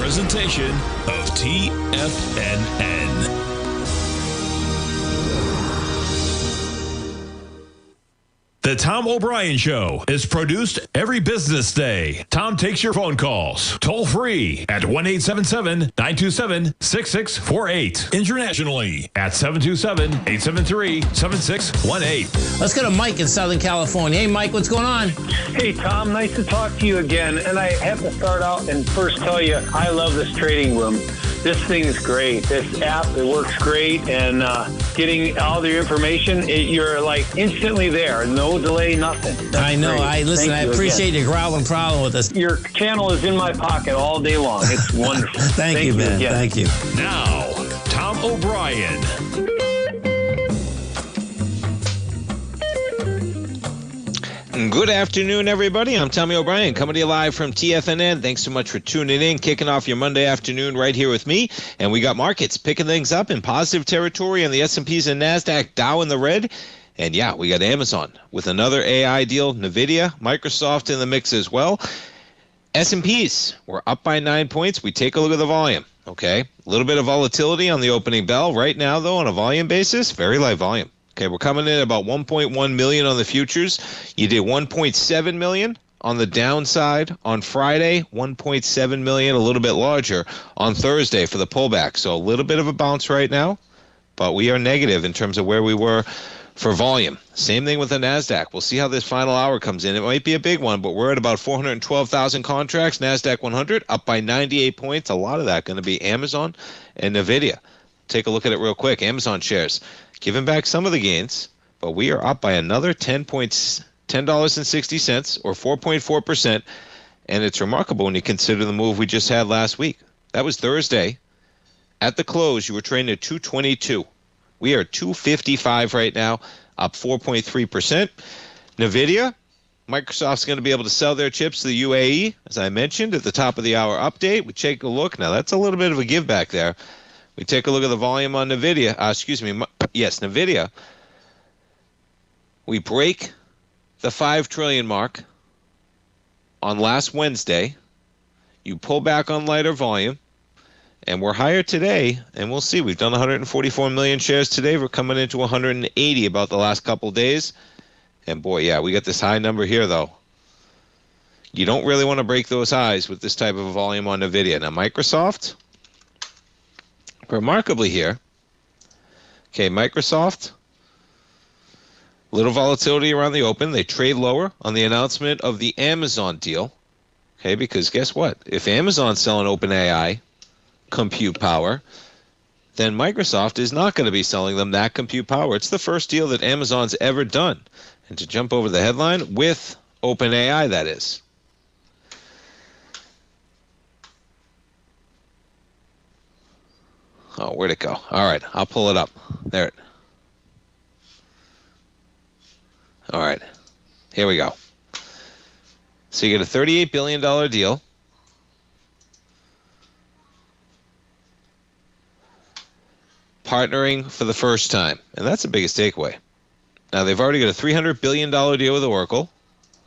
presentation of TFNN. The Tom O'Brien Show is produced every business day. Tom takes your phone calls toll free at 1-877-927-6648. Internationally at 727-873-7618. Let's go to Mike in Southern California. Hey, Mike, what's going on? Hey, Tom, nice to talk to you again. And I have to start out and first tell you, I love this trading room. This thing is great. This app, it works great. And getting all the information, you're like instantly there. No delay, nothing. That's I know. great. I appreciate your growling problem with us. Your channel is in my pocket all day long. It's wonderful. Thank you, man. Again. Thank you. Now, Tom O'Brien. Good afternoon, everybody. I'm Tommy O'Brien, coming to you live from TFNN. Thanks so much for tuning in, kicking off your Monday afternoon right here with me. And we got markets picking things up in positive territory on the S&Ps and NASDAQ, Dow in the red. And yeah, we got Amazon with another AI deal, NVIDIA, Microsoft in the mix as well. S&Ps, we're up by 9 points. We take a look at the volume, okay? A little bit of volatility on the opening bell. Right now, though, on a volume basis, very light volume. Okay, we're coming in at about 1.1 million on the futures. You did 1.7 million on the downside on Friday, 1.7 million, a little bit larger on Thursday for the pullback. So a little bit of a bounce right now, but we are negative in terms of where we were for volume. Same thing with the NASDAQ. We'll see how this final hour comes in. It might be a big one, but we're at about 412,000 contracts. NASDAQ 100 up by 98 points. A lot of that going to be Amazon and NVIDIA. Take a look at it real quick. Amazon shares giving back some of the gains, but we are up by another $10.60 or 4.4%. And it's remarkable when you consider the move we just had last week. That was Thursday. At the close, you were trading at 222. We are 255 right now, up 4.3%. NVIDIA, Microsoft's going to be able to sell their chips to the UAE, as I mentioned at the top of the hour update. We take a look. Now, that's a little bit of a give back there. We take a look at the volume on NVIDIA. NVIDIA. We break the 5 trillion mark on last Wednesday. You pull back on lighter volume, and we're higher today, and we'll see. We've done 144 million shares today. We're coming into 180 about the last couple days. And boy, yeah, we got this high number here, though. You don't really want to break those highs with this type of volume on NVIDIA. Now, Microsoft, remarkably here, okay, Microsoft, little volatility around the open. They trade lower on the announcement of the Amazon deal, okay, because guess what? If Amazon's selling OpenAI compute power, then Microsoft is not going to be selling them that compute power. It's the first deal that Amazon's ever done. And to jump over the headline, with OpenAI, that is. Oh, where'd it go? All right, I'll pull it up. There it. All right, here we go. So you get a $38 billion deal. Partnering for the first time, and that's the biggest takeaway. Now, they've already got a $300 billion deal with Oracle.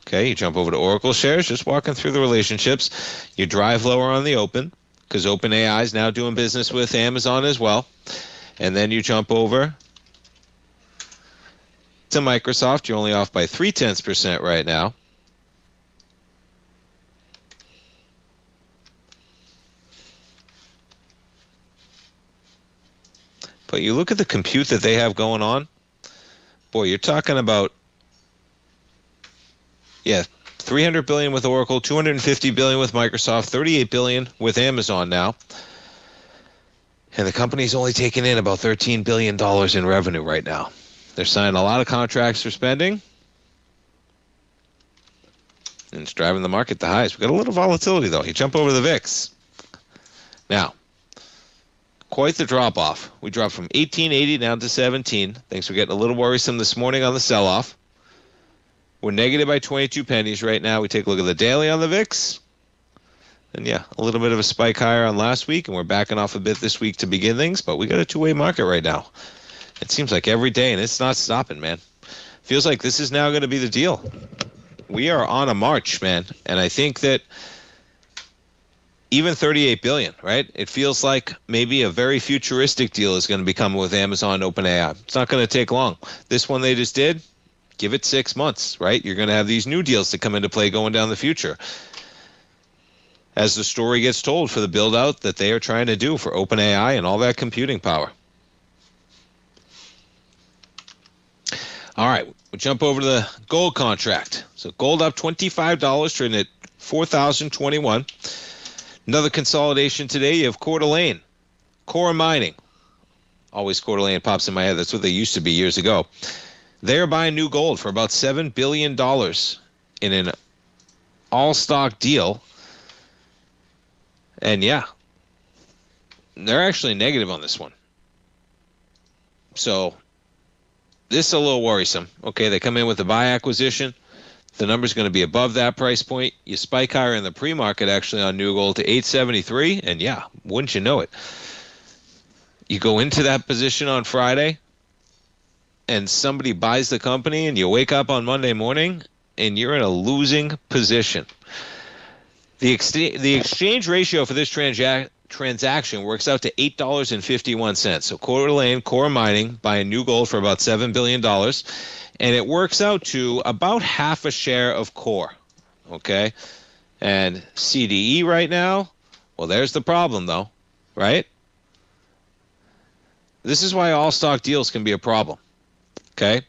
Okay, you jump over to Oracle shares, just walking through the relationships. You drive lower on the open, because OpenAI is now doing business with Amazon as well. And then you jump over to Microsoft. You're only off by 0.3% right now. But you look at the compute that they have going on. Boy, you're talking about, yeah, $300 billion with Oracle, $250 billion with Microsoft, $38 billion with Amazon now. And the company's only taking in about $13 billion in revenue right now. They're signing a lot of contracts for spending. And it's driving the market to highs. We've got a little volatility, though. You jump over the VIX. Now, quite the drop-off. We dropped from 1880 down to 17. Things were getting a little worrisome this morning on the sell-off. We're negative by 22 pennies right now. We take a look at the daily on the VIX. And yeah, a little bit of a spike higher on last week, and we're backing off a bit this week to begin things, but we got a two-way market right now. It seems like every day, and it's not stopping, man. Feels like this is now going to be the deal. We are on a march, man, and I think that even $38 billion, right? It feels like maybe a very futuristic deal is going to be coming with Amazon OpenAI. It's not going to take long. This one they just did, give it 6 months, right? You're going to have these new deals that come into play going down the future as the story gets told for the build out that they are trying to do for OpenAI and all that computing power. All right, we'll jump over to the gold contract. So gold up $25, trading at $4,021. Another consolidation today. You have Coeur d'Alene, Core Mining. Always Coeur d'Alene pops in my head. That's what they used to be years ago. They're buying new gold for about $7 billion in an all-stock deal. And yeah, they're actually negative on this one. So this is a little worrisome. Okay, they come in with a buy acquisition. The number's going to be above that price point. You spike higher in the pre-market actually on new gold to 873, and yeah, wouldn't you know it? You go into that position on Friday, and somebody buys the company, and you wake up on Monday morning, and you're in a losing position. The exchange ratio for this transaction works out to $8.51. So Coeur d'Alene, Core Mining, buying new gold for about $7 billion. And it works out to about half a share of Core. Okay? And CDE right now, well, there's the problem, though. Right? This is why all stock deals can be a problem. Okay?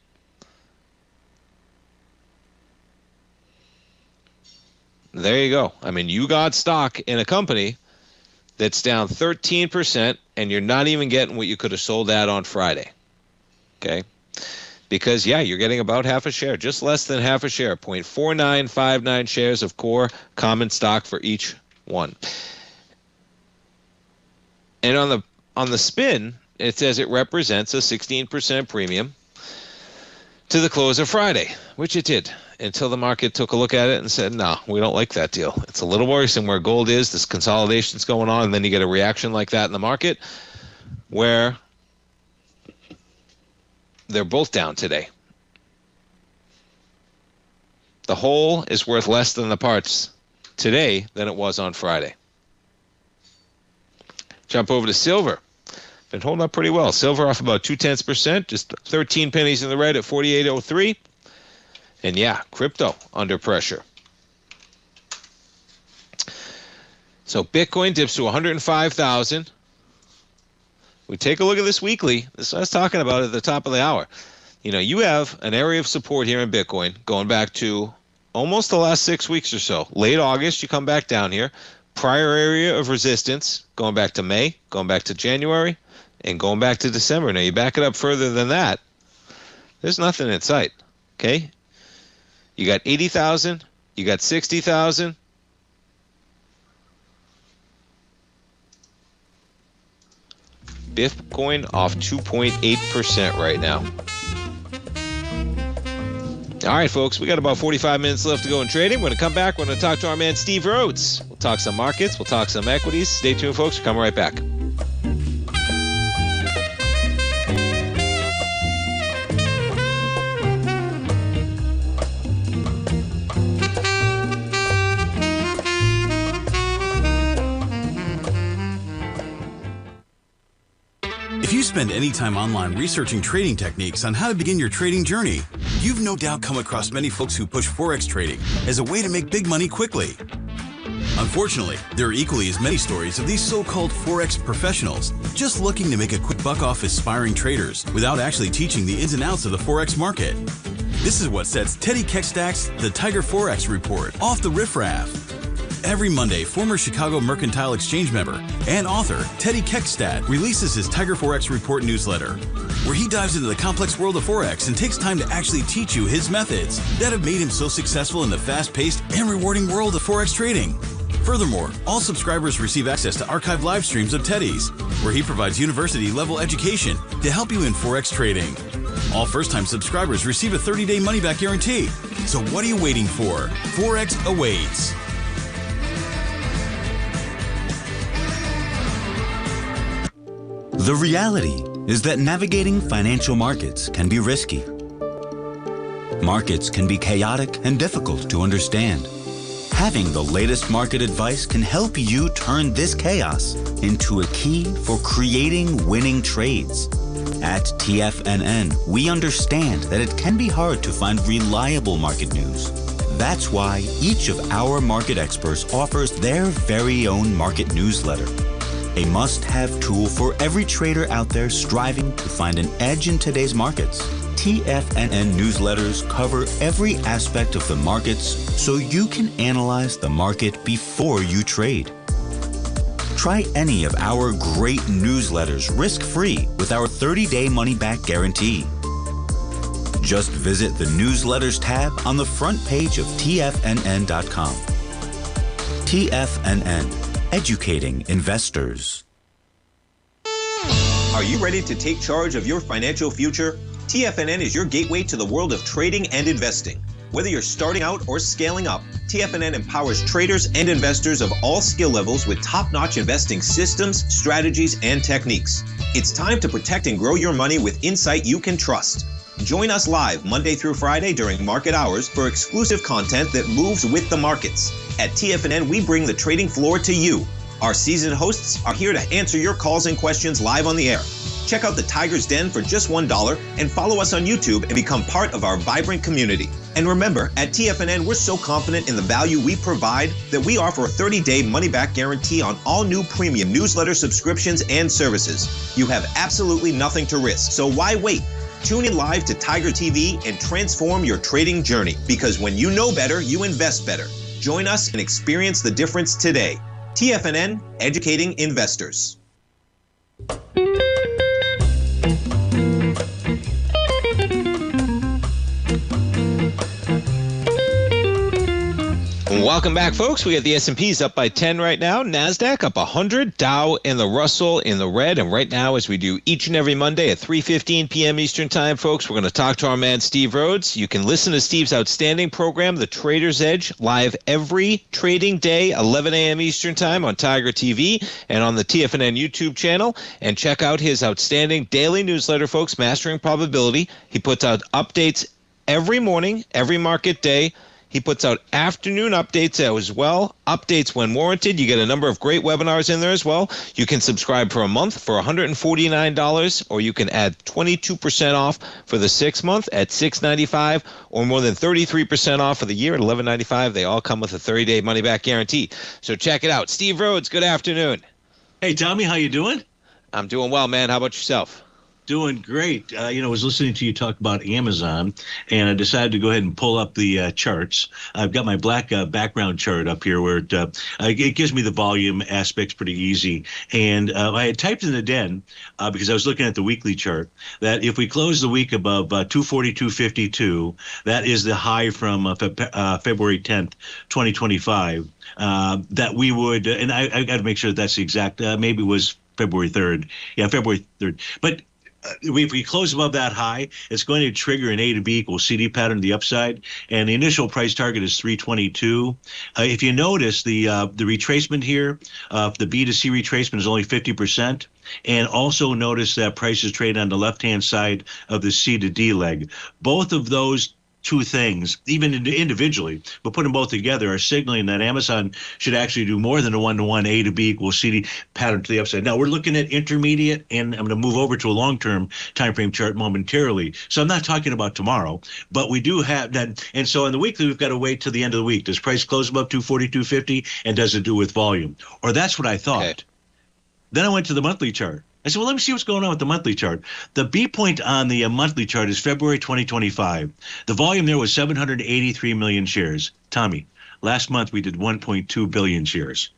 There you go. I mean, you got stock in a company that's down 13%, and you're not even getting what you could have sold at on Friday. Okay? Because, yeah, you're getting about half a share, just less than half a share, 0.4959 shares of Core common stock for each one. And on the spin, it says it represents a 16% premium to the close of Friday, which it did, until the market took a look at it and said, no, we don't like that deal. It's a little worrisome where gold is, this consolidation's going on, and then you get a reaction like that in the market where they're both down today. The whole is worth less than the parts today than it was on Friday. Jump over to silver. Been holding up pretty well. Silver off about 0.2%, just 13 pennies in the red at 48.03. And yeah, crypto under pressure. So Bitcoin dips to 105,000. We take a look at this weekly. This is what I was talking about at the top of the hour. You know, you have an area of support here in Bitcoin going back to almost the last 6 weeks or so. Late August, you come back down here. Prior area of resistance going back to May, going back to January, and going back to December. Now, you back it up further than that, there's nothing in sight, okay? You got 80,000, you got 60,000. Bitcoin off 2.8% right now. All right, folks, we got about 45 minutes left to go in trading. We're going to come back. We're going to talk to our man, Steve Rhodes. We'll talk some markets. We'll talk some equities. Stay tuned, folks. We're coming right back. If you spend any time online researching trading techniques on how to begin your trading journey, you've no doubt come across many folks who push Forex trading as a way to make big money quickly. Unfortunately, there are equally as many stories of these so-called Forex professionals just looking to make a quick buck off aspiring traders without actually teaching the ins and outs of the Forex market. This is what sets Teddy Keckstack's The Tiger Forex Report off the riffraff. Every Monday, former Chicago Mercantile Exchange member and author Teddy Keckstack releases his Tiger Forex Report newsletter, where he dives into the complex world of Forex and takes time to actually teach you his methods that have made him so successful in the fast-paced and rewarding world of Forex trading. Furthermore, all subscribers receive access to archived live streams of Teddy's, where he provides university-level education to help you in Forex trading. All first-time subscribers receive a 30-day money-back guarantee. So what are you waiting for? Forex awaits. The reality is that navigating financial markets can be risky. Markets can be chaotic and difficult to understand. Having the latest market advice can help you turn this chaos into a key for creating winning trades. At TFNN, we understand that it can be hard to find reliable market news. That's why each of our market experts offers their very own market newsletter, a must-have tool for every trader out there striving to find an edge in today's markets. TFNN newsletters cover every aspect of the markets so you can analyze the market before you trade. Try any of our great newsletters risk-free with our 30-day money-back guarantee. Just visit the Newsletters tab on the front page of TFNN.com. TFNN, educating investors. Are you ready to take charge of your financial future? TFNN is your gateway to the world of trading and investing. Whether you're starting out or scaling up, TFNN empowers traders and investors of all skill levels with top-notch investing systems, strategies, and techniques. It's time to protect and grow your money with insight you can trust. Join us live Monday through Friday during market hours for exclusive content that moves with the markets. At TFNN, we bring the trading floor to you. Our seasoned hosts are here to answer your calls and questions live on the air. Check out the Tiger's Den for just $1 and follow us on YouTube and become part of our vibrant community. And remember, at TFNN, we're so confident in the value we provide that we offer a 30-day money-back guarantee on all new premium newsletter subscriptions and services. You have absolutely nothing to risk, so why wait? Tune in live to Tiger TV and transform your trading journey, because when you know better, you invest better. Join us and experience the difference today. TFNN, educating investors. Welcome back, folks. We got the S&Ps up by 10 right now. NASDAQ up 100. Dow and the Russell in the red. And right now, as we do each and every Monday at 3:15 p.m. Eastern Time, folks, we're going to talk to our man, Steve Rhodes. You can listen to Steve's outstanding program, The Trader's Edge, live every trading day, 11 a.m. Eastern Time on Tiger TV and on the TFNN YouTube channel. And check out his outstanding daily newsletter, folks, Mastering Probability. He puts out updates every morning, every market day. He puts out afternoon updates as well, updates when warranted. You get a number of great webinars in there as well. You can subscribe for a month for $149, or you can add 22% off for the 6 month at $695, or more than 33% off for the year at $1195. They all come with a 30-day money-back guarantee. So check it out. Steve Rhodes, good afternoon. Hey, Tommy, how you doing? I'm doing well, man. How about yourself? Doing great. I was listening to you talk about Amazon, and I decided to go ahead and pull up the charts. I've got my black background chart up here where it gives me the volume aspects pretty easy. And I had typed in the den because I was looking at the weekly chart that if we close the week above 242.52, that is the high from February 10th, 2025, that we would, and I got to make sure that's the exact, maybe it was February 3rd. Yeah, February 3rd. But if we close above that high, it's going to trigger an A to B equals CD pattern to the upside, and the initial price target is 322. If you notice, the retracement here, the B to C retracement is only 50%, and also notice that prices trade on the left-hand side of the C to D leg. Both of those two things, even individually, but put them both together, are signaling that Amazon should actually do more than a one-to-one A to B equals CD pattern to the upside. Now, we're looking at intermediate, and I'm going to move over to a long-term time frame chart momentarily. So I'm not talking about tomorrow, but we do have that. And so in the weekly, we've got to wait till the end of the week. Does price close above 242.50, and does it do with volume? Or that's what I thought. Okay. Then I went to the monthly chart. I said, well, let me see what's going on with the monthly chart. The B point on the monthly chart is February 2025. The volume there was 783 million shares. Tommy, last month we did 1.2 billion shares.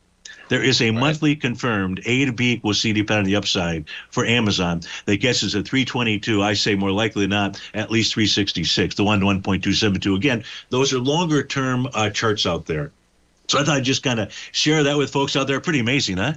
There is a monthly confirmed A to B equals CD pattern on the upside for Amazon that gets us at 322. I say more likely than not, at least 366, the 1 to 1.272. Again, those are longer term charts out there. So I thought I'd just kind of share that with folks out there. Pretty amazing, huh?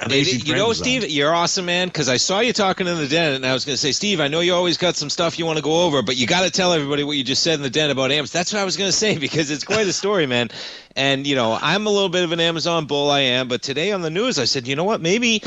Amazing. You know, Steve, you're awesome, man, because I saw you talking in the den, and I was going to say, Steve, I know you always got some stuff you want to go over, but you got to tell everybody what you just said in the den about Amazon. That's what I was going to say, because it's quite a story, man. And, you know, I'm a little bit of an Amazon bull, I am, but today on the news I said, you know what, maybe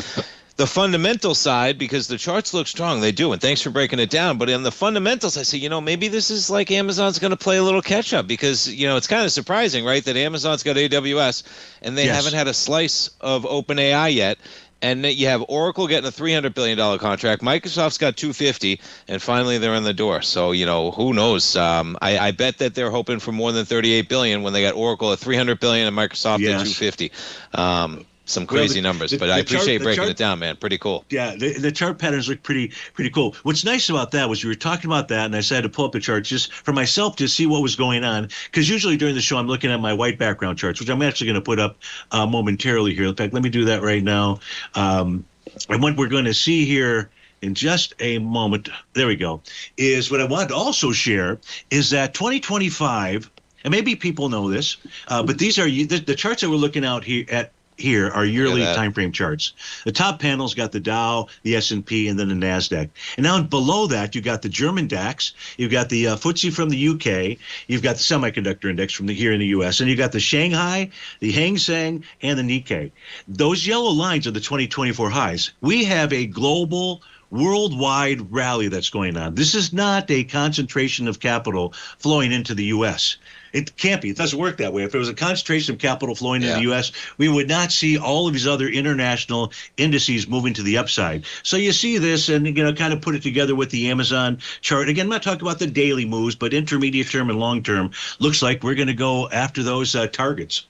the fundamental side, because the charts look strong, they do, and thanks for breaking it down. But in the fundamentals, I say, maybe this is like Amazon's going to play a little catch up, because it's kind of surprising, right, that Amazon's got AWS and they haven't had a slice of OpenAI yet. And you have Oracle getting a $300 billion contract. Microsoft's got $250, and finally they're in the door. So, who knows? I bet that they're hoping for more than $38 billion when they got Oracle at $300 billion and Microsoft at $250. Some crazy numbers, but I appreciate breaking it down, man. Pretty cool. Yeah, the chart patterns look pretty cool. What's nice about that was we were talking about that, and I decided to pull up the charts just for myself to see what was going on, because usually during the show I'm looking at my white background charts, which I'm actually going to put up momentarily here. In fact, let me do that right now. And what we're going to see here in just a moment, there we go, is what I wanted to also share is that 2025, and maybe people know this, but these are the charts that we're looking out here are yearly time frame charts. The top panel's got the Dow, the S&P, and then the NASDAQ. And now below that, you've got the German DAX, you've got the FTSE from the UK, you've got the semiconductor index from here in the US, and you've got the Shanghai, the Hang Seng, and the Nikkei. Those yellow lines are the 2024 highs. We have a global worldwide rally that's going on. This is not a concentration of capital flowing into the U.S. It can't be. It doesn't work that way. If there was a concentration of capital flowing into the U.S., we would not see all of these other international indices moving to the upside. So you see this and, kind of put it together with the Amazon chart. Again, I'm not talking about the daily moves, but intermediate term and long term, looks like we're going to go after those targets.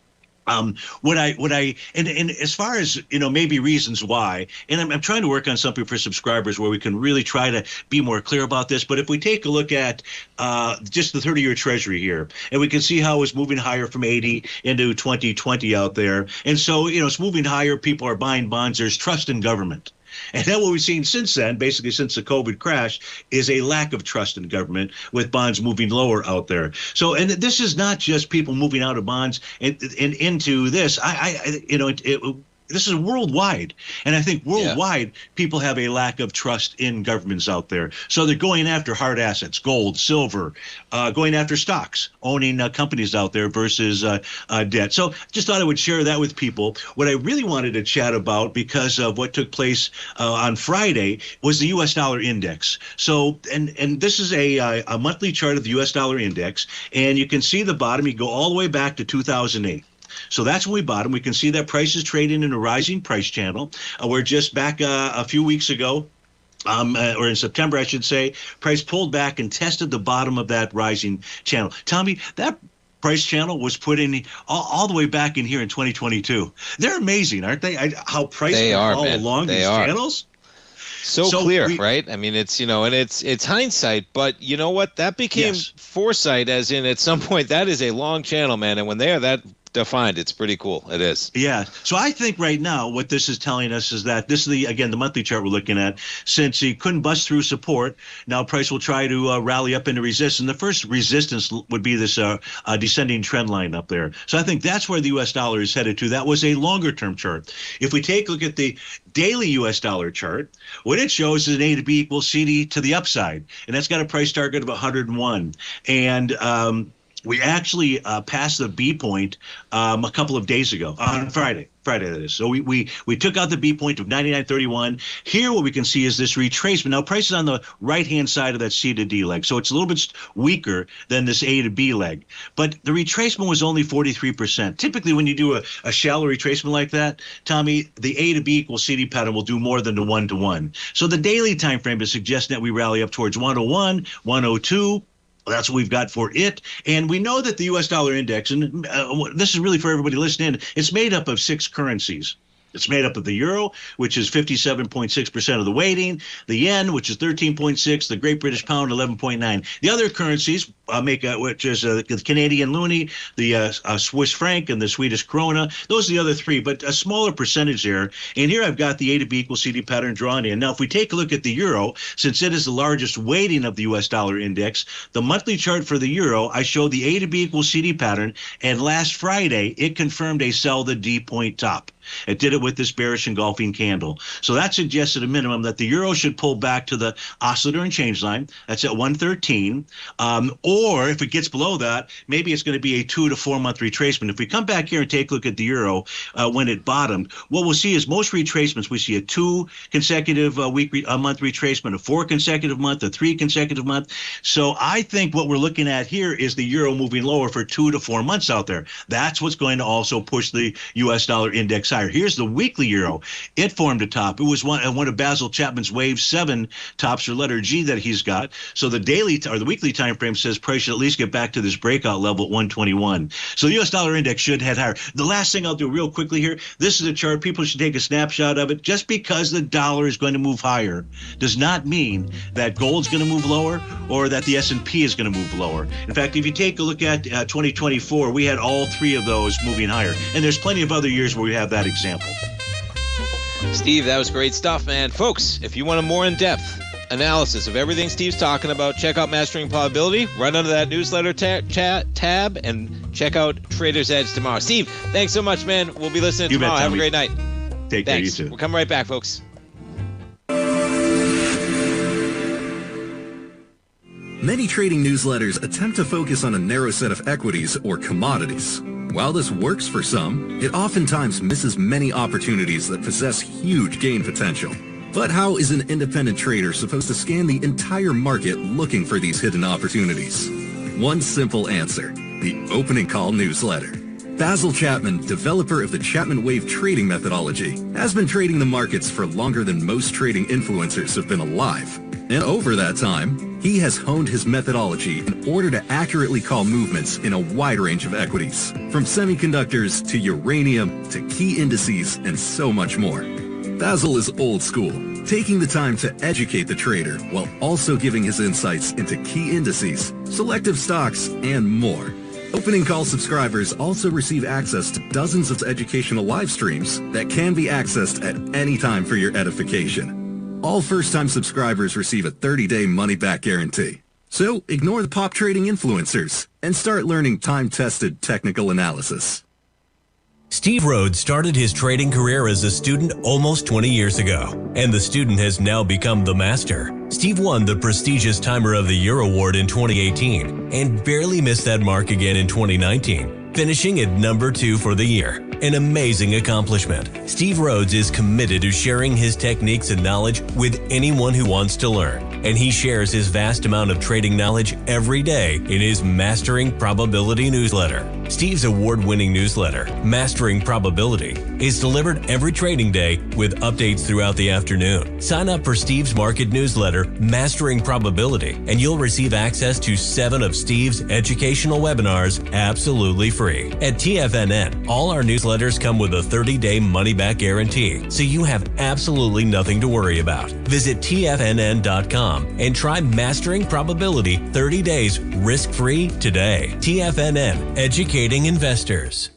And as far as, maybe reasons why, and I'm trying to work on something for subscribers where we can really try to be more clear about this. But if we take a look at just the 30-year Treasury here, and we can see how it's moving higher from 80 into 2020 out there. And so, it's moving higher. People are buying bonds. There's trust in government. And then what we've seen since then, basically since the COVID crash, is a lack of trust in government with bonds moving lower out there. So, and this is not just people moving out of bonds and into this. This is worldwide. And I think worldwide, people have a lack of trust in governments out there. So they're going after hard assets, gold, silver, going after stocks, owning companies out there versus debt. So just thought I would share that with people. What I really wanted to chat about, because of what took place on Friday, was the U.S. dollar index. So, and this is a monthly chart of the U.S. dollar index. And you can see the bottom. You go all the way back to 2008. So that's when we bought them. We can see that price is trading in a rising price channel. We're just back a few weeks ago, or in September, I should say, price pulled back and tested the bottom of that rising channel. Tommy, that price channel was put in all the way back in here in 2022. They're amazing, aren't they? How prices all along these channels. So clear, right? I mean, it's, and it's hindsight, but you know what? That became foresight, as in at some point that is a long channel, man. And when they are that defined, it's pretty cool. It is. Yeah. So I think right now what this is telling us is that this is the monthly chart we're looking at. Since he couldn't bust through support, now price will try to rally up into resistance. And the first resistance would be this descending trend line up there. So I think that's where the U.S. dollar is headed to. That was a longer term chart. If we take a look at the daily U.S. dollar chart, what it shows is an A to B equals CD to the upside. And that's got a price target of 101. And we actually passed the B point a couple of days ago, on Friday that is. So we took out the B point of 99.31. Here what we can see is this retracement. Now price is on the right-hand side of that C to D leg, so it's a little bit weaker than this A to B leg. But the retracement was only 43%. Typically when you do a shallow retracement like that, Tommy, the A to B equals CD pattern will do more than the 1-to-1. So the daily time frame is suggesting that we rally up towards 101, 102. That's what we've got for it. And we know that the U.S. dollar index, and this is really for everybody listening, it's made up of 6 currencies. It's made up of the euro, which is 57.6% of the weighting, the yen, which is 13.6, the Great British Pound, 11.9. The other currencies which is the Canadian loonie, the Swiss franc, and the Swedish krona. Those are the other 3, but a smaller percentage there. And here I've got the A to B equals CD pattern drawn in. Now, if we take a look at the euro, since it is the largest weighting of the U.S. dollar index, the monthly chart for the euro, I showed the A to B equals CD pattern, and last Friday, it confirmed a sell the D point top. It did it with this bearish engulfing candle. So that suggests at a minimum that the euro should pull back to the oscillator and change line. That's at 113. Or if it gets below that, maybe it's going to be a 2 to 4 month retracement. If we come back here and take a look at the euro when it bottomed, what we'll see is most retracements, we see a 2 consecutive month retracement, a 4 consecutive month, a 3 consecutive month. So I think what we're looking at here is the euro moving lower for 2 to 4 months out there. That's what's going to also push the U.S. dollar index higher. Here's the weekly euro. It formed a top. It was one of Basil Chapman's wave 7 tops, or letter G, that he's got. So the daily or the weekly time frame says price should at least get back to this breakout level at 121. So the U.S. dollar index should head higher. The last thing I'll do real quickly here, this is a chart. People should take a snapshot of it. Just because the dollar is going to move higher does not mean that gold's going to move lower or that the S&P is going to move lower. In fact, if you take a look at 2024, we had all three of those moving higher. And there's plenty of other years where we have that example. Steve, that was great stuff, man. Folks, if you want a more in-depth analysis of everything Steve's talking about, check out Mastering Probability, run under that newsletter tab, and check out Trader's Edge tomorrow. Steve, thanks so much, man. We'll be listening tomorrow. Have a great night. Take care, you too. We'll come right back, folks. Many trading newsletters attempt to focus on a narrow set of equities or commodities. While this works for some, it oftentimes misses many opportunities that possess huge gain potential. But how is an independent trader supposed to scan the entire market looking for these hidden opportunities? One simple answer: the opening call newsletter. Basil Chapman, developer of the Chapman Wave trading methodology, has been trading the markets for longer than most trading influencers have been alive. And over that time, he has honed his methodology in order to accurately call movements in a wide range of equities, from semiconductors to uranium to key indices and so much more. Basil is old school, taking the time to educate the trader while also giving his insights into key indices, selective stocks, and more. Opening call subscribers also receive access to dozens of educational live streams that can be accessed at any time for your edification. All first-time subscribers receive a 30-day money-back guarantee. So ignore the pop trading influencers and start learning time-tested technical analysis. Steve Rhodes started his trading career as a student almost 20 years ago, and the student has now become the master. Steve won the prestigious Timer of the Year award in 2018 and barely missed that mark again in 2019, finishing at number 2 for the year. An amazing accomplishment. Steve Rhodes is committed to sharing his techniques and knowledge with anyone who wants to learn, and he shares his vast amount of trading knowledge every day in his Mastering Probability newsletter. Steve's award-winning newsletter, Mastering Probability, is delivered every trading day with updates throughout the afternoon. Sign up for Steve's market newsletter, Mastering Probability, and you'll receive access to 7 of Steve's educational webinars absolutely free. At TFNN, all our newsletters come with a 30-day money-back guarantee, so you have absolutely nothing to worry about. Visit TFNN.com and try Mastering Probability 30 days risk-free today. TFNN, educating investors.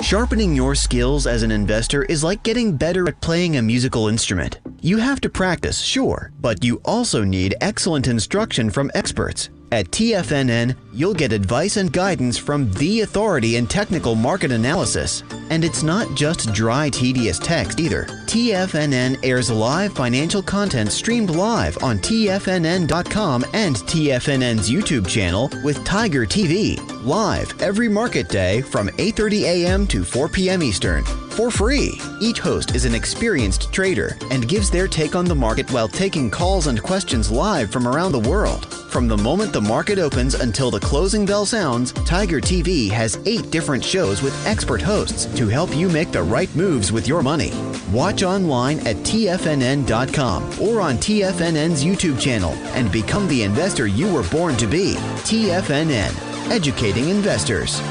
Sharpening your skills as an investor is like getting better at playing a musical instrument. You have to practice, sure, but you also need excellent instruction from experts. At TFNN, you'll get advice and guidance from the authority in technical market analysis. And it's not just dry, tedious text either. TFNN airs live financial content streamed live on TFNN.com and TFNN's YouTube channel with Tiger TV, live every market day from 8:30 a.m. to 4 p.m. Eastern, for free. Each host is an experienced trader and gives their take on the market while taking calls and questions live from around the world. From the moment the market opens until the closing bell sounds, Tiger TV has 8 different shows with expert hosts to help you make the right moves with your money. Watch online at TFNN.com or on TFNN's YouTube channel and become the investor you were born to be. TFNN, educating investors.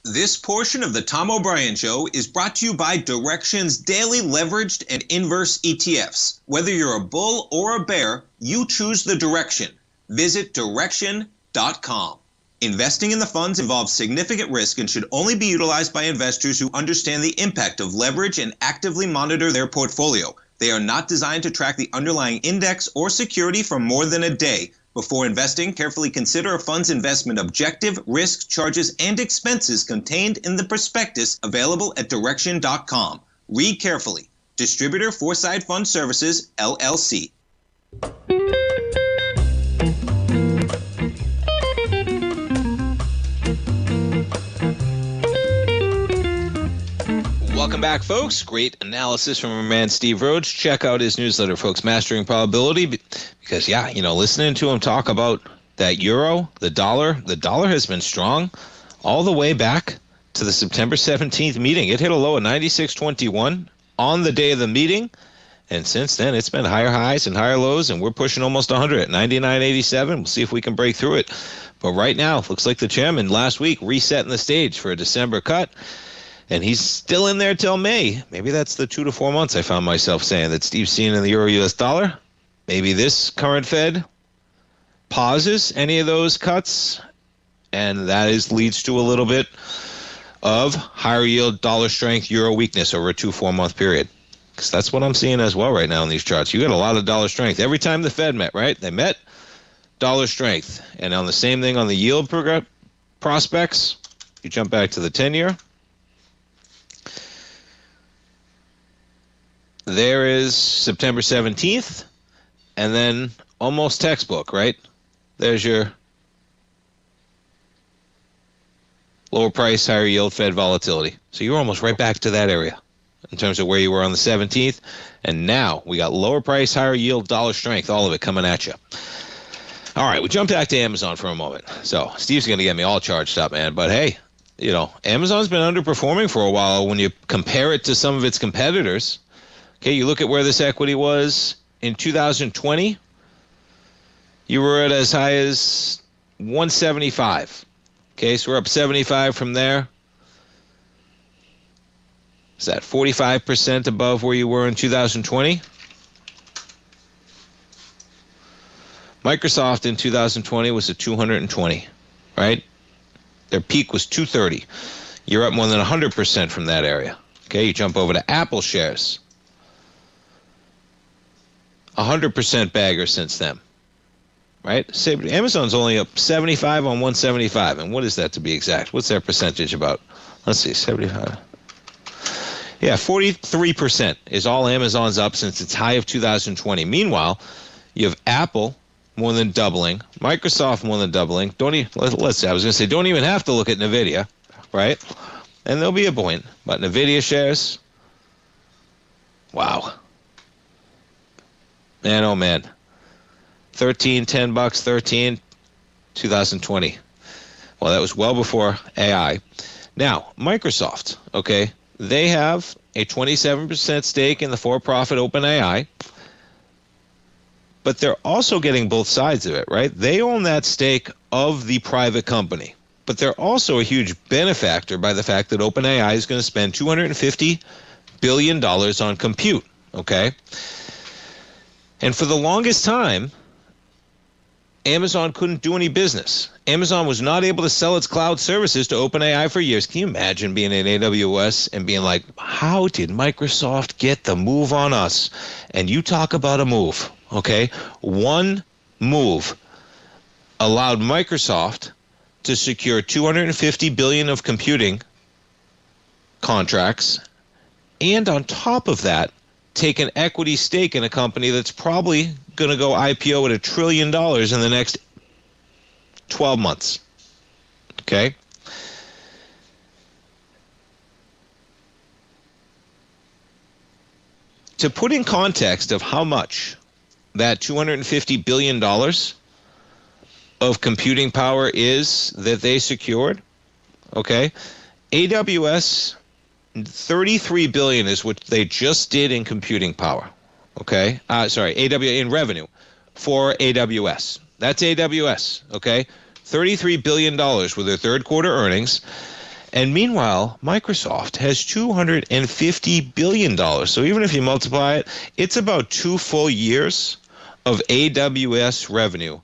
This portion of the Tom O'Brien Show is brought to you by Direxion's daily leveraged and inverse ETFs. Whether you're a bull or a bear, you choose the direction. Visit Direxion.com. Investing in the funds involves significant risk and should only be utilized by investors who understand the impact of leverage and actively monitor their portfolio. They are not designed to track the underlying index or security for more than a day. Before investing, carefully consider a fund's investment objective, risk, charges, and expenses contained in the prospectus available at direction.com. Read carefully. Distributor Foreside Fund Services, LLC. Welcome back, folks. Great analysis from our man Steve Rhodes. Check out his newsletter, folks, Mastering Probability, because, listening to him talk about that euro, the dollar has been strong all the way back to the September 17th meeting. It hit a low of 96.21 on the day of the meeting, and since then it's been higher highs and higher lows, and we're pushing almost 100 at 99.87. We'll see if we can break through it. But right now, looks like the chairman last week resetting the stage for a December cut. And he's still in there till May. Maybe that's the 2 to 4 months I found myself saying that Steve's seeing in the euro-US dollar. Maybe this current Fed pauses any of those cuts, and that leads to a little bit of higher yield dollar strength, euro weakness over a 2-4 month period. Because that's what I'm seeing as well right now in these charts. You got a lot of dollar strength. Every time the Fed met, right? They met, dollar strength. And on the same thing on the yield prospects, you jump back to the 10-year. There is September 17th, and then almost textbook, right? There's your lower price, higher yield, Fed volatility. So you're almost right back to that area in terms of where you were on the 17th. And now we got lower price, higher yield, dollar strength, all of it coming at you. All right, we jump back to Amazon for a moment. So Steve's going to get me all charged up, man. But hey, Amazon's been underperforming for a while when you compare it to some of its competitors. Okay, you look at where this equity was in 2020. You were at as high as 175. Okay, so we're up 75 from there. Is that 45% above where you were in 2020? Microsoft in 2020 was at 220, right? Their peak was 230. You're up more than 100% from that area. Okay, you jump over to Apple shares. 100% bagger since then, right? Amazon's only up 75 on 175, and what is that to be exact? What's their percentage about? Let's see, 75. Yeah, 43% is all Amazon's up since its high of 2020. Meanwhile, you have Apple more than doubling, Microsoft more than doubling. Don't even have to look at NVIDIA, right? And there'll be a point, but NVIDIA shares, wow. Man, oh man. 13, $10, 13, 2020. Well, that was well before AI. Now, Microsoft, okay, they have a 27% stake in the for-profit OpenAI, but they're also getting both sides of it, right? They own that stake of the private company, but they're also a huge benefactor by the fact that OpenAI is going to spend $250 billion on compute, okay? And for the longest time, Amazon couldn't do any business. Amazon was not able to sell its cloud services to OpenAI for years. Can you imagine being in AWS and being like, how did Microsoft get the move on us? And you talk about a move, okay? One move allowed Microsoft to secure $250 billion of computing contracts, and on top of that, take an equity stake in a company that's probably going to go IPO at $1 trillion in the next 12 months. Okay? To put in context of how much that $250 billion of computing power is that they secured, okay, AWS, $33 billion is what they just did in computing power. Okay, AWS in revenue for AWS. That's AWS. Okay, $33 billion were their third quarter earnings, and meanwhile, Microsoft has $250 billion. So even if you multiply it, it's about 2 full years of AWS revenue,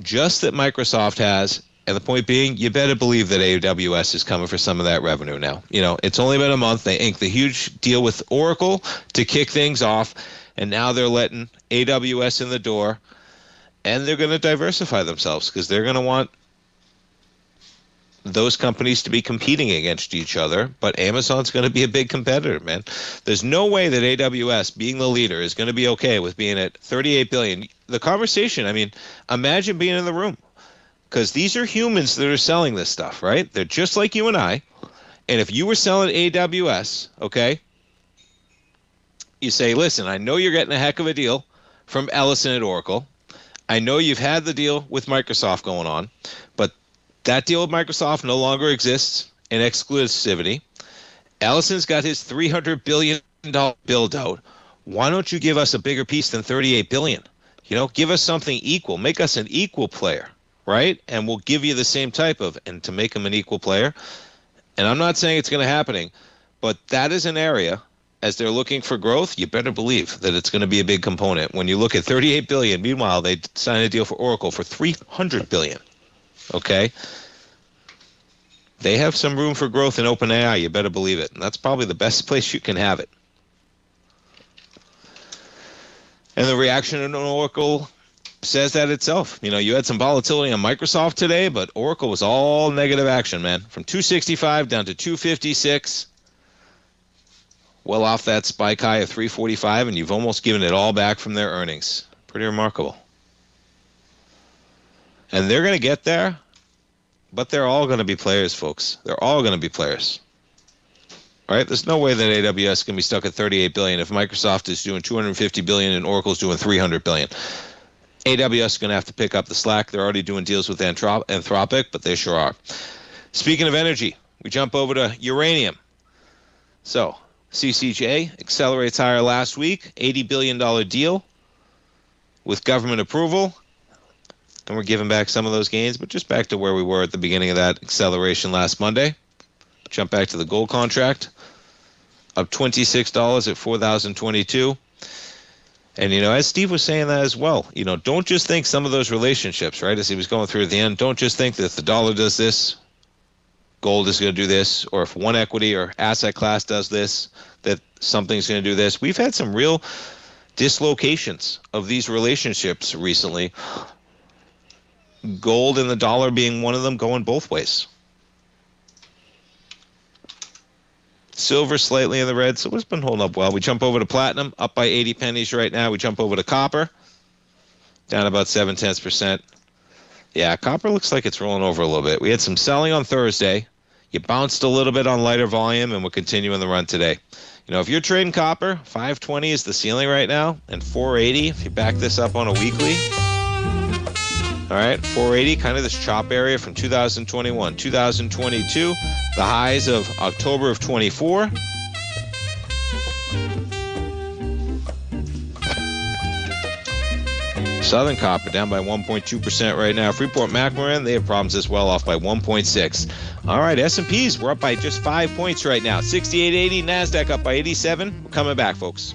just that Microsoft has. And the point being, you better believe that AWS is coming for some of that revenue now. It's only been a month. They inked the huge deal with Oracle to kick things off, and now they're letting AWS in the door. and they're going to diversify themselves because they're going to want those companies to be competing against each other, but Amazon's going to be a big competitor, man. There's no way that AWS, being the leader, is going to be okay with being at $38 billion. The conversation, I mean, imagine being in the room, because these are humans that are selling this stuff, right? They're just like you and I, and if you were selling AWS, okay, you say, listen, I know you're getting a heck of a deal from Ellison at Oracle. I know you've had the deal with Microsoft going on, but that deal with Microsoft no longer exists in exclusivity. Ellison's got his $300 billion build out. Why don't you give us a bigger piece than $38 billion? You know, give us something equal. Make us an equal player, right? And we'll give you the same type of, and to make them an equal player. And I'm not saying it's going to happen, but that is an area, as they're looking for growth, you better believe that it's going to be a big component. When you look at $38 billion, meanwhile, they signed a deal for Oracle for $300 billion. Okay? They have some room for growth in OpenAI, you better believe it. And that's probably the best place you can have it. And the reaction in Oracle says that itself. You know, you had some volatility on Microsoft today, but Oracle was all negative action, man. From 265 down to 256. Well off that spike high of 345, and you've almost given it all back from their earnings. Pretty remarkable. And they're going to get there, but they're all going to be players, folks. They're all going to be players. All right? There's no way that AWS is going to be stuck at $38 billion if Microsoft is doing $250 billion and Oracle's doing $300 billion. AWS is going to have to pick up the slack. They're already doing deals with Anthropic, but they sure are. Speaking of energy, we jump over to uranium. So, CCJ accelerates higher last week, $80 billion deal with government approval. And we're giving back some of those gains, but just back to where we were at the beginning of that acceleration last Monday. Jump back to the gold contract, up $26 at $4,022. And, you know, as Steve was saying that as well, you know, don't just think some of those relationships, right, as he was going through at the end, don't just think that if the dollar does this, gold is going to do this, or if one equity or asset class does this, that something's going to do this. We've had some real dislocations of these relationships recently. Gold and the dollar being one of them, going both ways. Silver slightly in the red, so it's been holding up well. We jump over to platinum, up by 80 pennies right now. We jump over to copper, down about 0.7%. Yeah, copper looks like it's rolling over a little bit. We had some selling on Thursday. You bounced a little bit on lighter volume, and we're continuing the run today. You know, if you're trading copper, 520 is the ceiling right now, and 480 if you back this up on a weekly. All right, 480, kind of this chop area from 2021, 2022, the highs of October of 24. Southern Copper down by 1.2% right now. Freeport-McMoRan, they have problems as well, off by 1.6. All right, S&Ps, we're up by just 5 points right now. 68.80, NASDAQ up by 87. We're coming back, folks.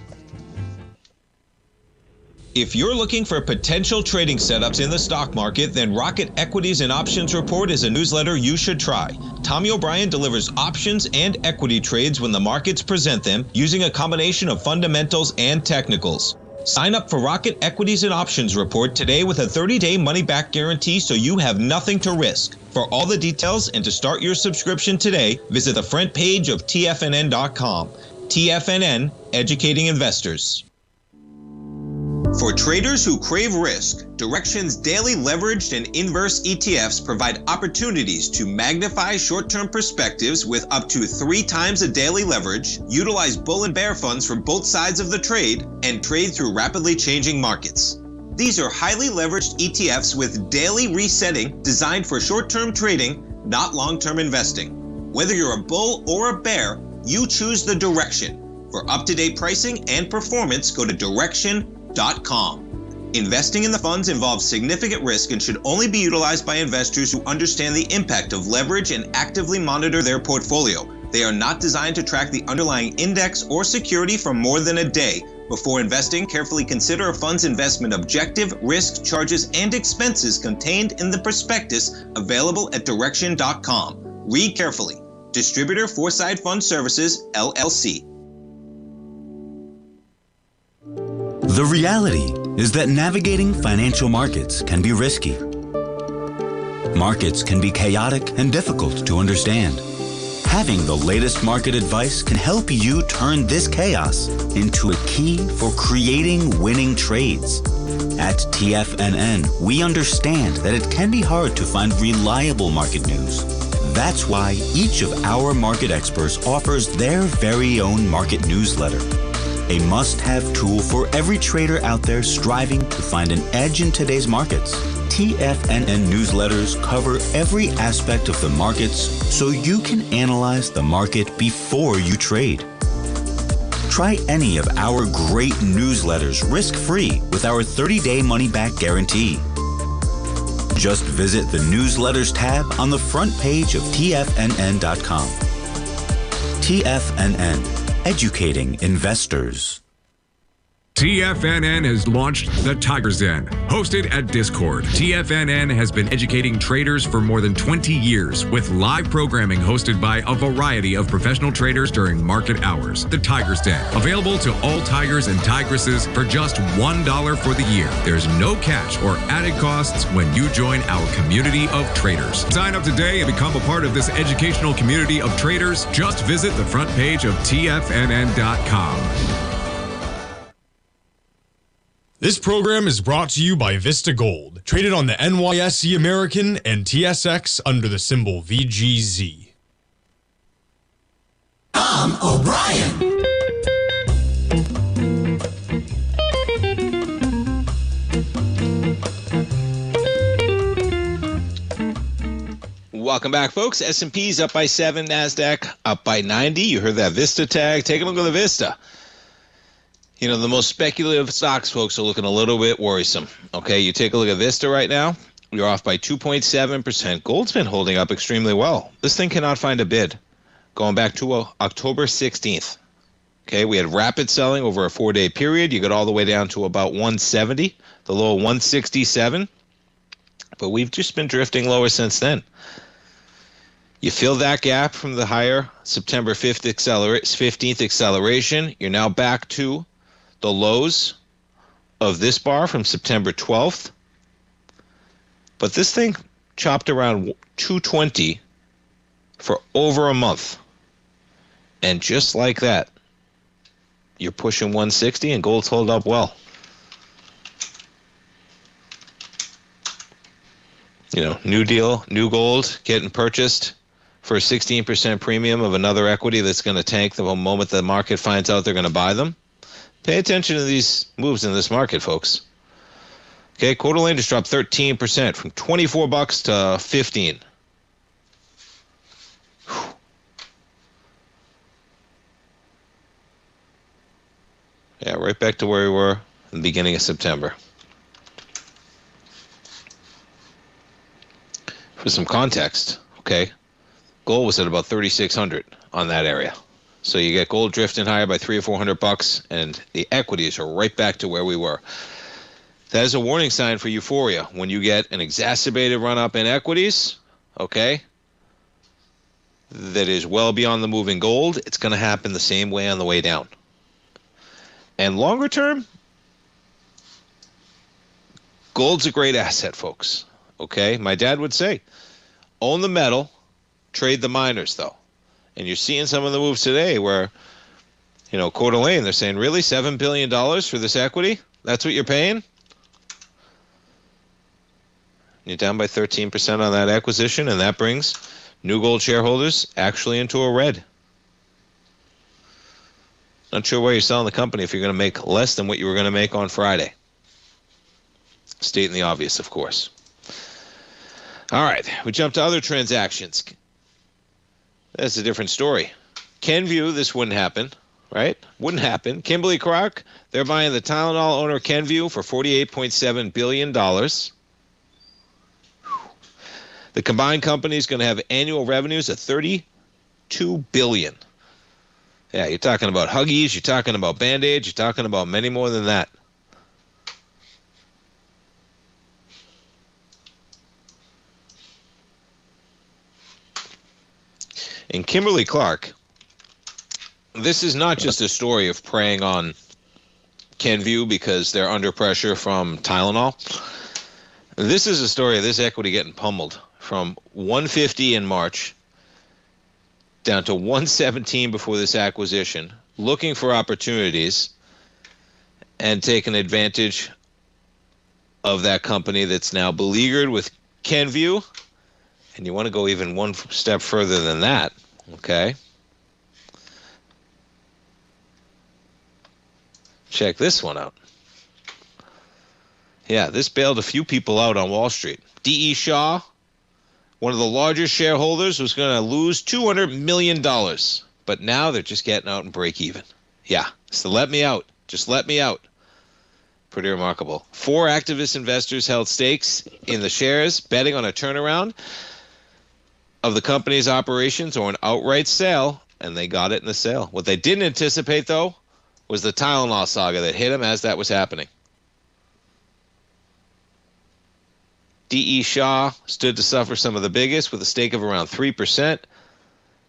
If you're looking for potential trading setups in the stock market, then Rocket Equities and Options Report is a newsletter you should try. Tommy O'Brien delivers options and equity trades when the markets present them, using a combination of fundamentals and technicals. Sign up for Rocket Equities and Options Report today with a 30-day money-back guarantee, so you have nothing to risk. For all the details and to start your subscription today, visit the front page of TFNN.com. TFNN, educating investors. For traders who crave risk, Direxion's daily leveraged and inverse ETFs provide opportunities to magnify short-term perspectives with up to 3 times a daily leverage, utilize bull and bear funds from both sides of the trade, and trade through rapidly changing markets. These are highly leveraged ETFs with daily resetting designed for short-term trading, not long-term investing. Whether you're a bull or a bear, you choose the Direxion. For up-to-date pricing and performance, go to Direxion.com. Investing in the funds involves significant risk and should only be utilized by investors who understand the impact of leverage and actively monitor their portfolio. They are not designed to track the underlying index or security for more than a day. Before investing, carefully consider a fund's investment objective, risk, charges, and expenses contained in the prospectus available at Direxion.com. Read carefully. Distributor Foreside Fund Services, LLC. The reality is that navigating financial markets can be risky. Markets can be chaotic and difficult to understand. Having the latest market advice can help you turn this chaos into a key for creating winning trades. At TFNN, we understand that it can be hard to find reliable market news. That's why each of our market experts offers their very own market newsletter, a must-have tool for every trader out there striving to find an edge in today's markets. TFNN newsletters cover every aspect of the markets so you can analyze the market before you trade. Try any of our great newsletters risk-free with our 30-day money-back guarantee. Just visit the Newsletters tab on the front page of TFNN.com. TFNN, educating investors. TFNN has launched the Tiger's Den, hosted at Discord. TFNN has been educating traders for more than 20 years with live programming hosted by a variety of professional traders during market hours. The Tiger's Den, available to all tigers and tigresses for just $1 for the year. There's no catch or added costs when you join our community of traders. Sign up today and become a part of this educational community of traders. Just visit the front page of TFNN.com. This program is brought to you by Vista Gold, traded on the NYSE American and TSX under the symbol VGZ. Tom O'Brien. Welcome back, folks. S&P's up by 7, NASDAQ up by 90. You heard that Vista tag. Take a look at the Vista. You know, the most speculative stocks, folks, are looking a little bit worrisome. Okay, you take a look at Vista right now. You're off by 2.7%. Gold's been holding up extremely well. This thing cannot find a bid. Going back to October 16th. Okay, we had rapid selling over a 4-day period. You got all the way down to about 170, the low 167. But we've just been drifting lower since then. You fill that gap from the higher September 15th acceleration. You're now back to the lows of this bar from September 12th. But this thing chopped around 220 for over a month. And just like that, you're pushing 160 and gold's held up well. You know, new deal, new gold getting purchased for a 16% premium of another equity that's going to tank the moment the market finds out they're going to buy them. Pay attention to these moves in this market, folks. Okay, Coeur d'Alene just dropped 13% from $24 to 15. Whew. Yeah, right back to where we were in the beginning of September. For some context, okay, gold was at about 3,600 on that area. So you get gold drifting higher by $300 or $400, and the equities are right back to where we were. That is a warning sign for euphoria. When you get an exacerbated run-up in equities, okay, that is well beyond the move in gold, it's going to happen the same way on the way down. And longer term, gold's a great asset, folks. Okay, my dad would say, own the metal, trade the miners, though. And you're seeing some of the moves today where, you know, Coeur d'Alene, they're saying, really, $7 billion for this equity? That's what you're paying? You're down by 13% on that acquisition, and that brings new gold shareholders actually into a red. Not sure why you're selling the company if you're going to make less than what you were going to make on Friday. Stating the obvious, of course. All right, we jump to other transactions. That's a different story. Kenvue, this wouldn't happen, right? Wouldn't happen. Kimberly-Clark, they're buying the Tylenol owner Kenvue for $48.7 billion. The combined company is going to have annual revenues of $32 billion. Yeah, you're talking about Huggies, you're talking about Band-Aids, you're talking about many more than that. And Kimberly-Clark, this is not just a story of preying on Kenvue because they're under pressure from Tylenol. This is a story of this equity getting pummeled from 150 in March down to 117 before this acquisition, looking for opportunities and taking advantage of that company that's now beleaguered with Kenvue. And you want to go even one step further than that, okay? Check this one out. Yeah, this bailed a few people out on Wall Street. D.E. Shaw, one of the largest shareholders, was going to lose $200 million. But now they're just getting out and break even. Yeah, so let me out. Just let me out. Pretty remarkable. 4 activist investors held stakes in the shares, betting on a turnaround of the company's operations or an outright sale, and they got it in the sale. What they didn't anticipate, though, was the Tylenol saga that hit them as that was happening. D.E. Shaw stood to suffer some of the biggest with a stake of around 3%.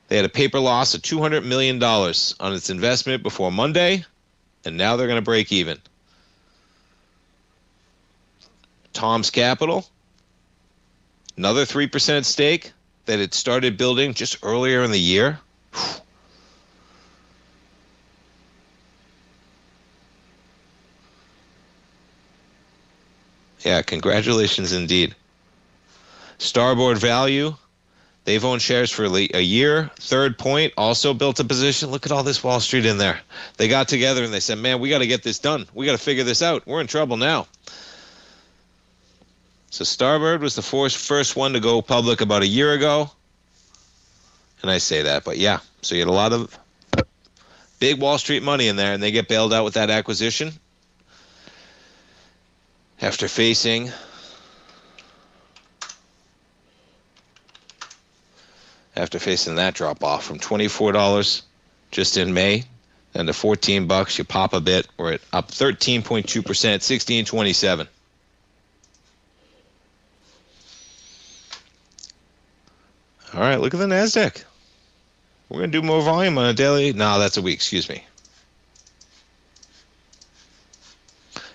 They had a paper loss of $200 million on its investment before Monday, and now they're going to break even. Tom's Capital, another 3% stake that it started building just earlier in the year. Yeah, congratulations indeed. Starboard Value, they've owned shares for a year. Third Point also built a position. Look at all this Wall Street in there. They got together and they said, man, we got to get this done. We got to figure this out. We're in trouble now. So Starboard was the first one to go public about a year ago. And I say that, but yeah. So you had a lot of big Wall Street money in there, and they get bailed out with that acquisition after facing that drop off from $24 just in May and to $14. You pop a bit. We're up 13.2%, 16.27. All right, look at the NASDAQ. We're going to do more volume on a daily. No, that's a week. Excuse me.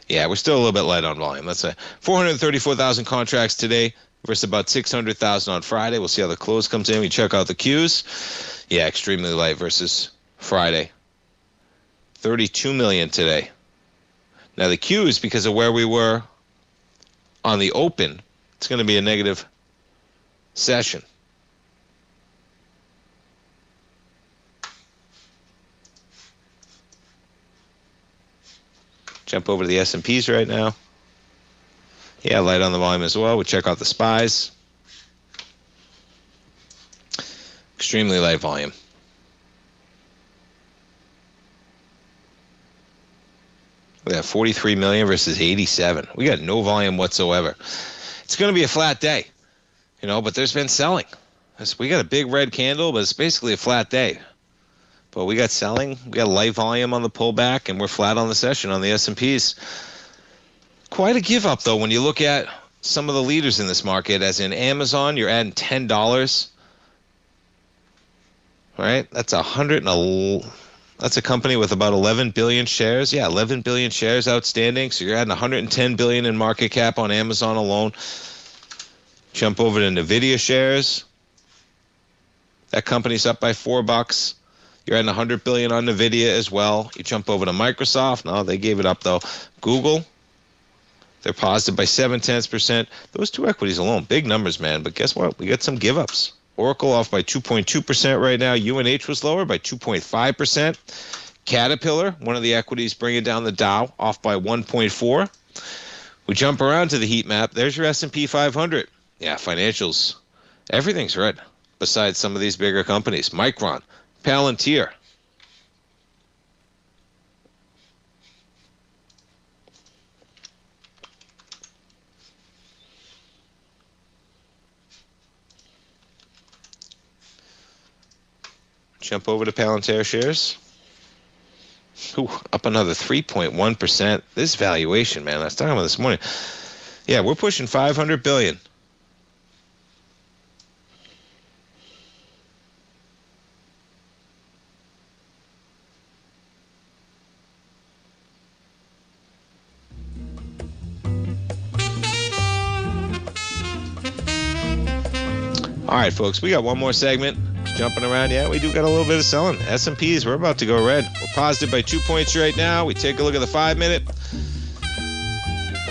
Yeah, we're still a little bit light on volume. Let's say 434,000 contracts today versus about 600,000 on Friday. We'll see how the close comes in. We check out the Qs. Yeah, extremely light versus Friday. 32 million today. Now the Qs, because of where we were on the open, it's going to be a negative session. Jump over to the S&Ps right now. Yeah, light on the volume as well. We'll check out the SPYs. Extremely light volume. We got 43 million versus 87. We got no volume whatsoever. It's going to be a flat day, but there's been selling. We got a big red candle, but it's basically a flat day. But we got selling, we got light volume on the pullback, and we're flat on the session on the S&Ps. Quite a give up, though, when you look at some of the leaders in this market, as in Amazon, you're adding $10. Right? That's a company with about 11 billion shares. Yeah, 11 billion shares outstanding. So you're adding 110 billion in market cap on Amazon alone. Jump over to NVIDIA shares. That company's up by $4. You're adding 100 billion on NVIDIA as well. You jump over to Microsoft. No, they gave it up though. Google, they're positive by 0.7%. Those two equities alone, big numbers, man. But guess what? We got some give-ups. Oracle off by 2.2% right now. UNH was lower by 2.5%. Caterpillar, one of the equities bringing down the Dow, off by 1.4%. We jump around to the heat map. There's your S&P 500. Yeah, financials. Everything's red besides some of these bigger companies. Micron, Palantir. Jump over to Palantir shares. Ooh, up another 3.1%. This valuation, man, I was talking about this morning. Yeah, we're pushing 500 billion. All right, folks, we got one more segment. Jumping around. Yeah, we do got a little bit of selling. S&Ps, we're about to go red. We're positive by 2 points right now. We take a look at the 5-minute.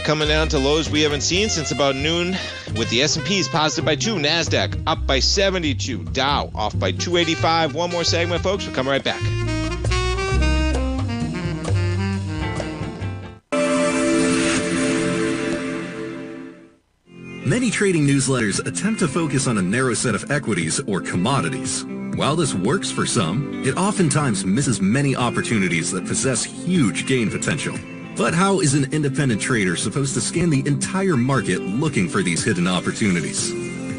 Coming down to lows we haven't seen since about noon, with the S&Ps positive by 2. NASDAQ up by 72. Dow off by 285. One more segment, folks. We'll come right back. Many trading newsletters attempt to focus on a narrow set of equities or commodities. While this works for some, it oftentimes misses many opportunities that possess huge gain potential. But how is an independent trader supposed to scan the entire market looking for these hidden opportunities?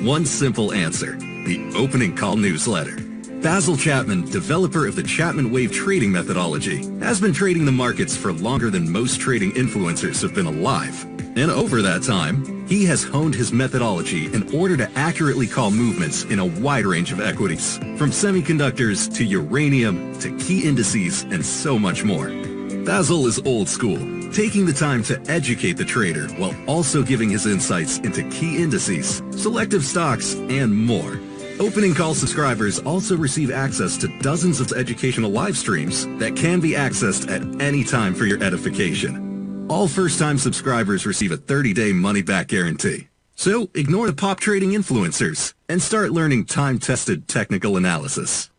One simple answer: the opening call newsletter. Basil Chapman, developer of the Chapman Wave trading methodology, has been trading the markets for longer than most trading influencers have been alive. And over that time, he has honed his methodology in order to accurately call movements in a wide range of equities, from semiconductors to uranium to key indices and so much more. Basil is old school, taking the time to educate the trader while also giving his insights into key indices, selective stocks, and more. Opening call subscribers also receive access to dozens of educational live streams that can be accessed at any time for your edification. All first-time subscribers receive a 30-day money-back guarantee. So ignore the pop trading influencers and start learning time-tested technical analysis.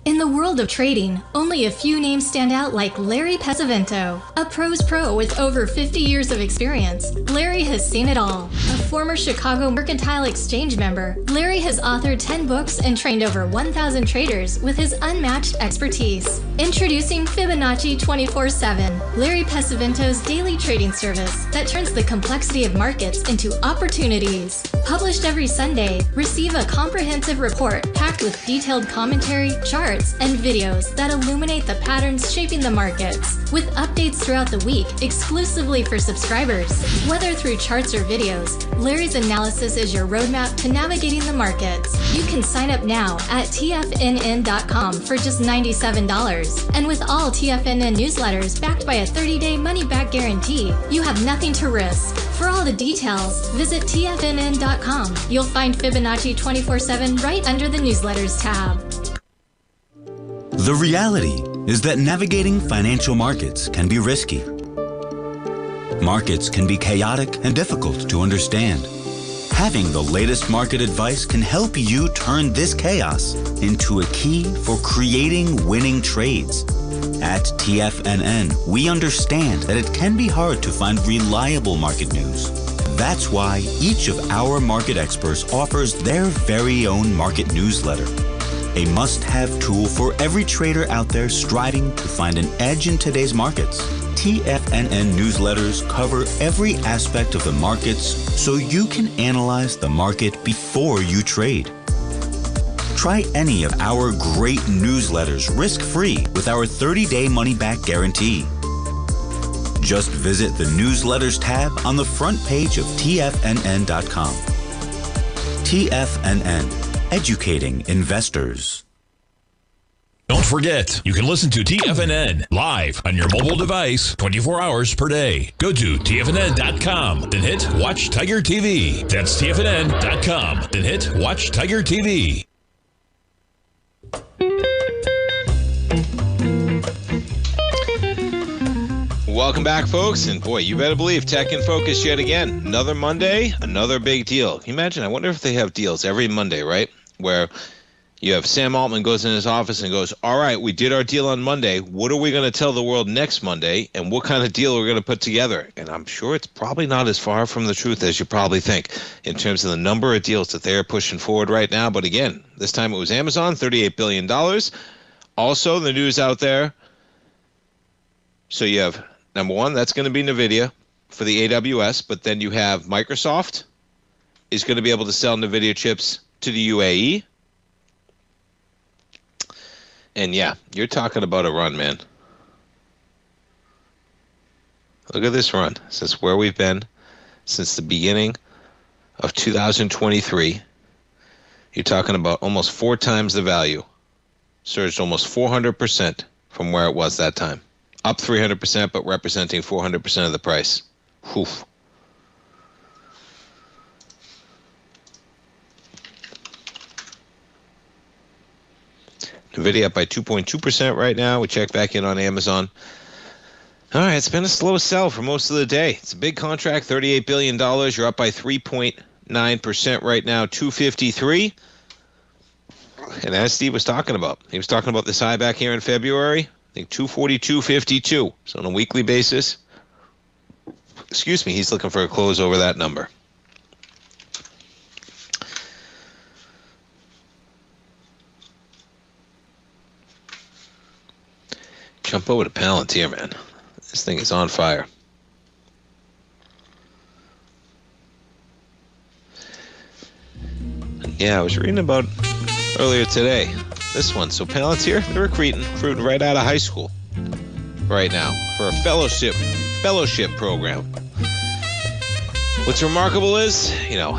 In the world of trading, only a few names stand out like Larry Pesavento, a pro's pro with over 50 years of experience. Larry has seen it all. A former Chicago Mercantile Exchange member, Larry has authored 10 books and trained over 1,000 traders with his unmatched expertise. Introducing Fibonacci 24/7, Larry Pesavento's daily trading service that turns the complexity of markets into opportunities. Published every Sunday, receive a comprehensive report packed with detailed commentary, charts, and videos that illuminate the patterns shaping the markets, with updates throughout the week exclusively for subscribers. Whether through charts or videos, Larry's analysis is your roadmap to navigating the markets. You can sign up now at TFNN.com for just $97. And with all TFNN newsletters backed by a 30-day money-back guarantee, you have nothing to risk. For all the details, visit TFNN.com. You'll find Fibonacci 24/7 right under the newsletters tab. The reality is that navigating financial markets can be risky. Markets can be chaotic and difficult to understand. Having the latest market advice can help you turn this chaos into a key for creating winning trades. At TFNN, we understand that it can be hard to find reliable market news. That's why each of our market experts offers their very own market newsletter. A must-have tool for every trader out there striving to find an edge in today's markets. TFNN newsletters cover every aspect of the markets so you can analyze the market before you trade. Try any of our great newsletters risk-free with our 30-day money-back guarantee. Just visit the newsletters tab on the front page of TFNN.com. TFNN. Educating investors. Don't forget, you can listen to TFNN live on your mobile device 24 hours per day. Go to TFNN.com, then hit Watch Tiger TV. That's TFNN.com, then hit Watch Tiger TV. Welcome back, folks. And boy, you better believe Tech in Focus yet again. Another Monday, another big deal. Can you imagine? I wonder if they have deals every Monday, right? Where you have Sam Altman goes in his office and goes, all right, we did our deal on Monday. What are we going to tell the world next Monday? And what kind of deal we're going to put together? And I'm sure it's probably not as far from the truth as you probably think in terms of the number of deals that they're pushing forward right now. But again, this time it was Amazon, $38 billion. Also, the news out there. So you have, number one, that's going to be NVIDIA for the AWS. But then you have Microsoft is going to be able to sell NVIDIA chips to the UAE. And yeah, you're talking about a run, man. Look at this run. Since where we've been since the beginning of 2023. You're talking about almost 4 times the value. Surged almost 400% from where it was that time. Up 300%, but representing 400% of the price. Whew. NVIDIA up by 2.2% right now. We check back in on Amazon. All right, it's been a slow sell for most of the day. It's a big contract, $38 billion. You're up by 3.9% right now, 253. And as Steve was talking about, he was talking about this high back here in February. I think 242.52. So on a weekly basis, excuse me, he's looking for a close over that number. Jump over to Palantir, man. This thing is on fire. Yeah, I was reading about earlier today. This one. So Palantir, they're recruiting right out of high school right now for a fellowship program. What's remarkable is, hey,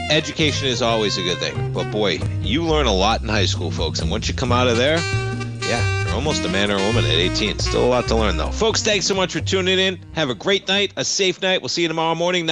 education is always a good thing. But boy, you learn a lot in high school, folks. And once you come out of there, yeah, you're almost a man or a woman at 18. Still a lot to learn, though. Folks, thanks so much for tuning in. Have a great night, a safe night. We'll see you tomorrow morning.